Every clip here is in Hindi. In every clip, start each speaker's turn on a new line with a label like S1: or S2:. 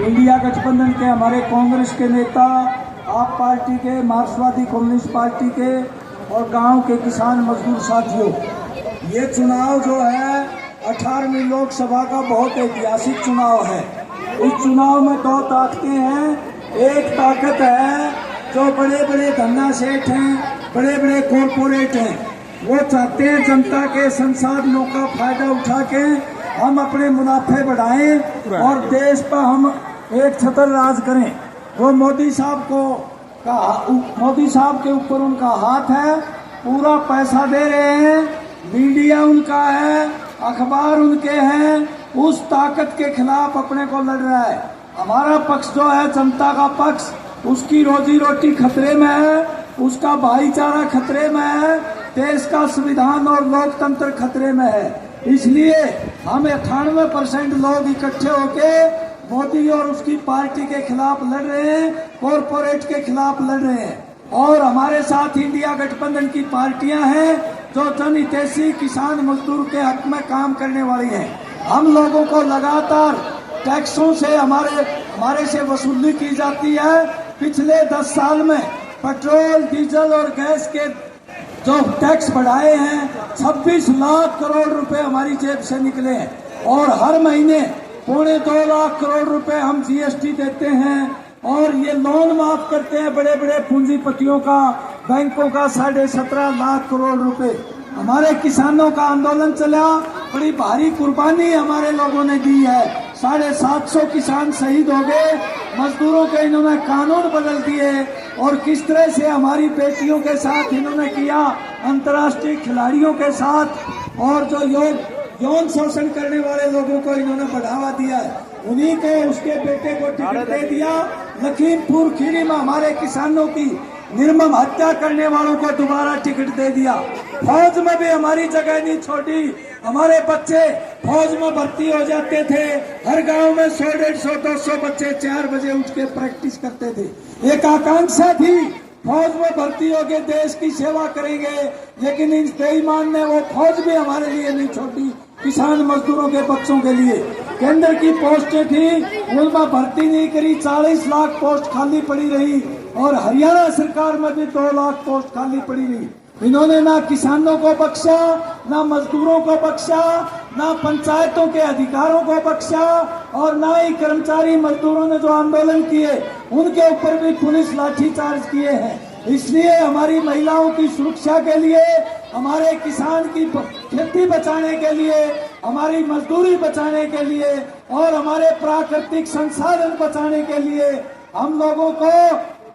S1: इंडिया गठबंधन के हमारे कांग्रेस के नेता, आप पार्टी के, मार्क्सवादी कम्युनिस्ट पार्टी के और गांव के किसान मजदूर साथियों, ये चुनाव जो है 18वीं लोकसभा का बहुत ऐतिहासिक चुनाव है। इस चुनाव में दो ताकतें हैं। एक ताकत है जो बड़े बड़े धन्ना सेठ हैं, बड़े बड़े कॉरपोरेट हैं, वो चाहते हैं जनता के संसाधनों का फायदा उठा के हम अपने मुनाफे बढ़ाएं और देश पर हम एक छतर राज करें। वो मोदी साहब के ऊपर उनका हाथ है, पूरा पैसा दे रहे हैं, मीडिया उनका है, अखबार उनके हैं। उस ताकत के खिलाफ अपने को लड़ रहा है। हमारा पक्ष जो है जनता का पक्ष, उसकी रोजी रोटी खतरे में है, उसका भाईचारा खतरे में है, देश का संविधान और लोकतंत्र खतरे में है। इसलिए हम 98% लोग इकट्ठे होके मोदी और उसकी पार्टी के खिलाफ लड़ रहे हैं, कॉरपोरेट के खिलाफ लड़ रहे हैं। और हमारे साथ इंडिया गठबंधन की पार्टियां हैं जो जनहितैषी किसान मजदूर के हक में काम करने वाली हैं। हम लोगों को लगातार टैक्सों से हमारे से वसूली की जाती है। पिछले 10 साल में पेट्रोल, डीजल और गैस के जो टैक्स बढ़ाए हैं, 26 लाख करोड़ रुपए हमारी जेब से निकले हैं। और हर महीने 2.25 लाख करोड़ रुपए हम जीएसटी देते हैं। और ये लोन माफ करते हैं बड़े बड़े पूंजीपतियों का, बैंकों का 17.5 लाख करोड़ रुपए। हमारे किसानों का आंदोलन चला, बड़ी भारी कुर्बानी हमारे लोगों ने दी है। 750 किसान शहीद हो गए, मजदूरों के इन्होंने कानून बदल दिए। और किस तरह से हमारी बेटियों के साथ इन्होंने किया, अंतर्राष्ट्रीय खिलाड़ियों के साथ, और जो यौन शोषण करने वाले लोगों को इन्होंने बढ़ावा दिया है। उन्हीं के उसके बेटे को टिकट दे दिया। लखीमपुर खीरी में हमारे किसानों की निर्मम हत्या करने वालों को दोबारा टिकट दे दिया। फौज में भी हमारी जगह नहीं छोड़ी। हमारे बच्चे फौज में भर्ती हो जाते थे। हर गांव में 100, 150, 200 बच्चे 4 बजे उठ के प्रैक्टिस करते थे। एक आकांक्षा थी, फौज में भर्ती होके देश की सेवा करेंगे। लेकिन इस बेईमान ने वो फौज भी हमारे लिए नहीं छोड़ी, किसान मजदूरों के बच्चों के लिए। केंद्र की पोस्टें थी, उनमें भर्ती नहीं करी, 40 लाख पोस्ट खाली पड़ी रही। और हरियाणा सरकार में भी 2 लाख पोस्ट खाली पड़ी रही। इन्होंने ना किसानों को बख्शा, ना मजदूरों को बख्शा, ना पंचायतों के अधिकारों को बख्शा, और ना ही कर्मचारी मजदूरों ने जो आंदोलन किए उनके ऊपर भी पुलिस लाठीचार्ज किए हैं। इसलिए हमारी महिलाओं की सुरक्षा के लिए, हमारे किसान की खेती बचाने के लिए, हमारी मजदूरी बचाने के लिए और हमारे प्राकृतिक संसाधन बचाने के लिए हम लोगों को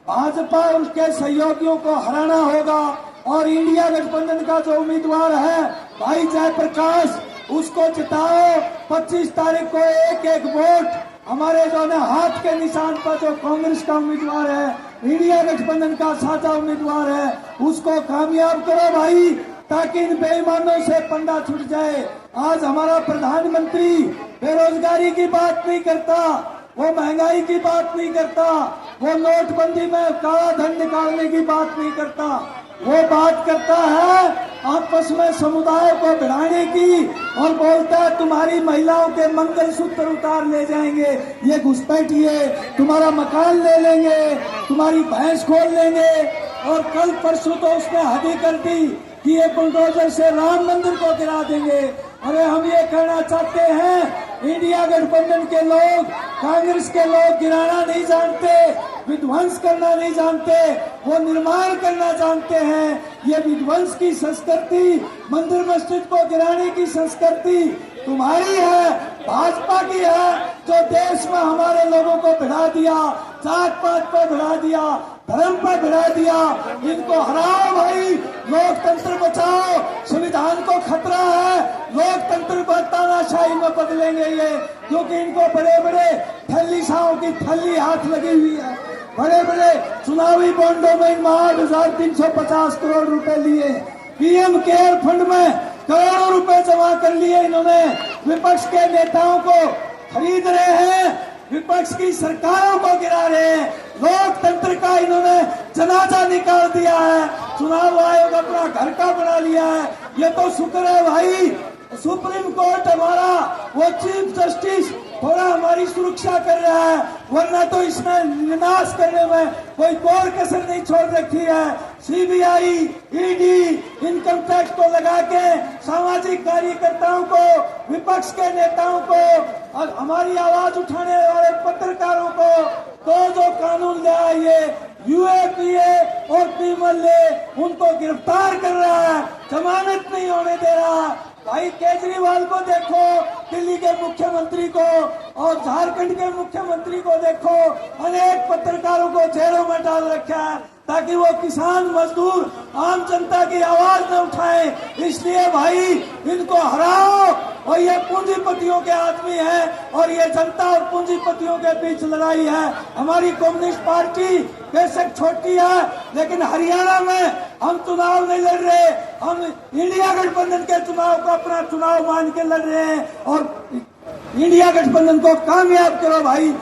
S1: भाजपा और उसके सहयोगियों को हराना होगा। और इंडिया गठबंधन का जो उम्मीदवार है भाई जयप्रकाश, उसको जिताओ। 25 तारीख को एक वोट हमारे जो है हाथ के निशान पर जो कांग्रेस का उम्मीदवार है, इंडिया गठबंधन का साझा उम्मीदवार है, उसको कामयाब करो भाई, ताकि इन बेईमानों से पंडा छूट जाए। आज हमारा प्रधानमंत्री बेरोजगारी की बात नहीं करता, वो महंगाई की बात नहीं करता, वो नोटबंदी में काला धन निकालने की बात नहीं करता। वो बात करता है आपस में समुदाय को बढ़ाने की, और बोलता है तुम्हारी महिलाओं के मंगलसूत्र उतार ले जाएंगे ये घुसपैठिए, तुम्हारा मकान ले लेंगे, तुम्हारी भैंस खोल लेंगे। और कल परसों तो उसने हद ही कर दी कि ये बुलडोजर से राम मंदिर को गिरा देंगे। अरे हम ये कहना चाहते हैं, इंडिया गठबंधन के लोग, कांग्रेस के लोग गिराना नहीं जानते, विध्वंस करना नहीं जानते, वो निर्माण करना जानते हैं। ये विध्वंस की संस्कृति, मंदिर मस्जिद को गिराने की संस्कृति तुम्हारी है, भाजपा की है, जो देश में हमारे लोगों को बढ़ा दिया, जात पात पर बढ़ा दिया, धर्म पर बढ़ा दिया। इनको हराओ भाई, लोकतंत्र बचाओ, संविधान को खतरा है, लोकतंत्र तानाशाही में बदलेंगे ये, क्योंकि इनको बड़े बड़े थल्लीशाहों की थल्ली हाथ लगी हुई है। बड़े बड़े चुनावी बॉन्डों में 8,350 करोड़ रुपए लिए, पीएम केयर फंड में करोड़ों रुपए जमा कर लिए इन्होंने। विपक्ष के नेताओं को खरीद रहे हैं, विपक्ष की सरकारों को गिरा रहे हैं, लोकतंत्र का इन्होंने जनाजा निकाल दिया है, चुनाव आयोग अपना घर का बना लिया है। ये तो शुक्र है भाई, सुप्रीम कोर्ट हमारा वो चीफ जस्टिस थोड़ा हमारी सुरक्षा कर रहा है, वरना तो इसमें विनाश करने में कोई कोर कसर नहीं छोड़ रखी है। सीबीआई, ईडी, इनकम टैक्स को लगा के सामाजिक कार्यकर्ताओं को, विपक्ष के नेताओं को और हमारी आवाज उठाने वाले पत्रकारों को तो जो कानून ले आइए, यूएपीए और पीएमएलए उनको गिरफ्तार कर रहा है, जमानत नहीं होने दे रहा। भाई केजरीवाल को देखो, दिल्ली के मुख्यमंत्री को और झारखंड के मुख्यमंत्री को देखो, अनेक पत्रकारों को जेलों में डाल रखा है ताकि वो किसान, मजदूर, आम जनता की आवाज न उठाए। इसलिए भाई इनको हराओ। और ये पूंजीपतियों के आदमी है और ये जनता और पूंजीपतियों के बीच लड़ाई है। हमारी कम्युनिस्ट पार्टी बेशक छोटी है, लेकिन हरियाणा में हम चुनाव नहीं लड़ रहे, हम इंडिया गठबंधन के चुनाव को अपना चुनाव मान के लड़ रहे हैं। और इंडिया गठबंधन को कामयाब करो भाई।